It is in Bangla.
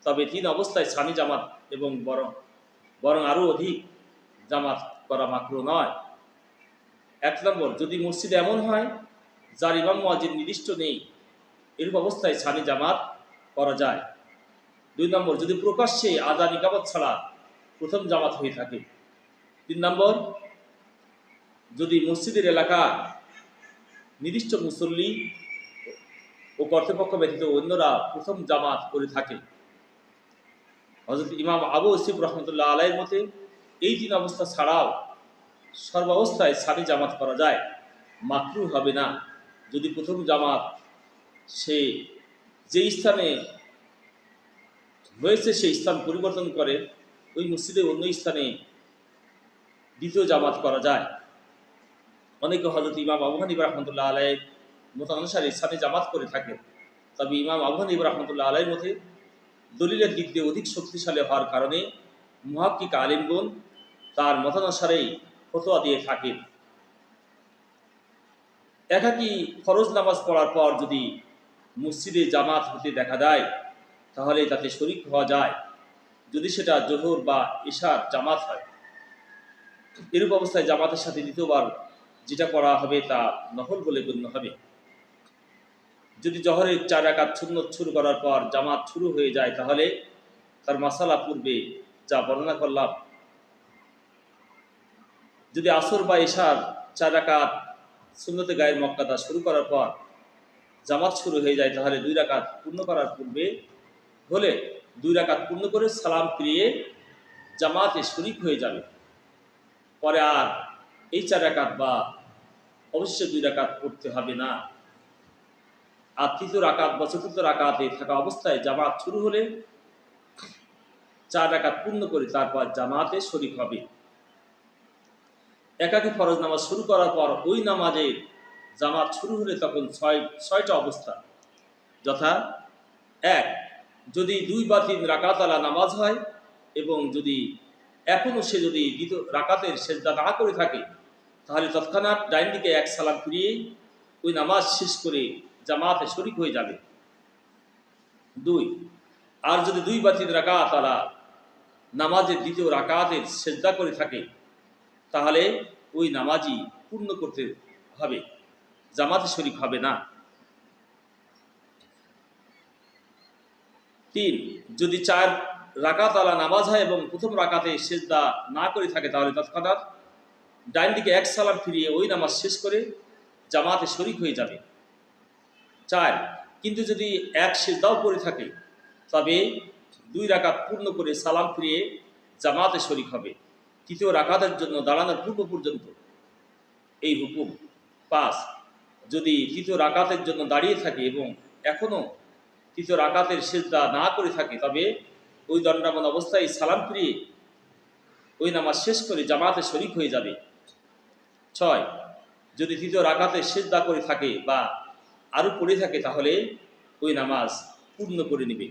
তবে 3 অবস্থায় সানি জামাত এবং বরং আরও অধিক জামাত করা মাকরুহ নয়। 1 নম্বর, যদি মসজিদে এমন হয় যার ইমাম মুয়াজ্জিন নির্দিষ্ট নেই, এরূপ অবস্থায় সানি জামাত করা যায়। 2 নম্বর, যদি প্রকাশ্যে আযান ইকামত ছাড়া প্রথম জামাত হয়ে থাকে। 3 নম্বর, যদি মসজিদের এলাকা নির্দিষ্ট মুসল্লি ও কর্তৃপক্ষ ব্যতীত অন্যরা প্রথম জামাত করে থাকে। হযরত ইমাম আবু ইউসুফ রহমতুল্লাহ আলাইহির মতে এই 3 অবস্থা ছাড়াও সর্বাবস্থায় সানি জামাত করা যায়, মাকরুহ হবে না। যদি প্রথম জামাত সে যে স্থানে হয়েছে সেই স্থান পরিবর্তন করে ওই মসজিদে অন্য স্থানে দ্বিতীয় জামাত করা যায়। অনেকে হযরত ইমাম আবু হানিফা রাহমাতুল্লাহ আলাইহির মতানুসারে সানি জামাত করে থাকে। তবে ইমাম আবু হানিফা রাহমাতুল্লাহ আলাইহির মতে দলিলের দিক দিয়ে অধিক শক্তিশালী হওয়ার কারণে মুহাক্কিক আলিমগণ তার মতানুসারেই ফতোয়া দিয়ে থাকেন। একাকী ফরজ নামাজ পড়ার পর যদি মসজিদে জামাত হতে দেখা যায় তাহলে তাতে শরীক হওয়া যায়, যদি সেটা জোহর বা ইশার জামাত হয়। এরূপ অবস্থায় জামাতের সাথে দ্বিতীয়বার যেটা করা হবে তা নফল বলে গণ্য হবে। যদি জোহরের 4 রাকাত সুন্নত শুরু করার পর জামাত শুরু হয়ে যায় তাহলে তার মাসালা পূর্বে যা বর্ণনা করলাম। যদি আসর বা ইশার 4 রাকাত সুন্নতে গায়ের মুআক্কাদা শুরু করার পর জামাত শুরু হয়ে যায় তাহলে 2 রাকাত পূর্ণ করার পূর্বে হলে 2 রাকাত পূর্ণ করে সালাম ফিরিয়ে জামাতে শরীক হয়ে যাবে। পরে আর এই 4 রাকাত বা অবশ্যই 2 রাকাত পড়তে হবে না। আর 3য় রাকাত বা 4র্থ রাকাতে থাকা অবস্থায় জামাত শুরু হলে 4 রাকাত পূর্ণ করে তারপর জামাতে শরীক হবে। একাকী ফরজ নামাজ শুরু করার পর ওই নামাজে জামাত শুরু হলে তখন 6টা অবস্থা, যথা 1, যদি 2 বা 3 রাকাতওয়ালা নামাজ হয় এবং যদি এখনও সে যদি দ্বিতীয় রাকাতের সেজদা না করে থাকে তাহলে তৎক্ষণাৎ ডাইন দিকে 1 সালাম ফিরিয়ে ওই নামাজ শেষ করে জামাতে শরীক হয়ে যাবে। 2, আর যদি 2 বা 3 রাকাতওয়ালা নামাজের দ্বিতীয় রাকাতের সেজদা করে থাকে তাহলে ওই নামাজই পূর্ণ করতে হবে, জামাতে শরীক হবে না। 3, যদি 4 রাকাতওয়ালা নামাজ হয় এবং প্রথম রাকাতে সেজদা না করে থাকে তাহলে তৎক্ষণাৎ ডাইন দিকে 1 সালাম ফিরিয়ে ওই নামাজ শেষ করে জামাতে শরীক হয়ে যাবে। 4, কিন্তু যদি 1 সেজদাও করে থাকে তবে 2 রাকাত পূর্ণ করে সালাম ফিরিয়ে জামাতে শরীক হবে, 3য় রাকাতের জন্য দাঁড়ানোর পূর্ব পর্যন্ত এই হুকুম। 5, যদি 3য় রাকাতের জন্য দাঁড়িয়ে থাকে এবং এখনও 3য় রাকাতের সেজদা না করে থাকে তবে ওই দণ্ডায়মান অবস্থায় সালাম ফিরিয়ে ওই নামাজ শেষ করে জামাতে শরীক হয়ে যাবে। 6, যদি 3য় রাকাতে সেজদা করে থাকে বা আরও পড়ে থাকে তাহলে ওই নামাজ পূর্ণ করে নেবে।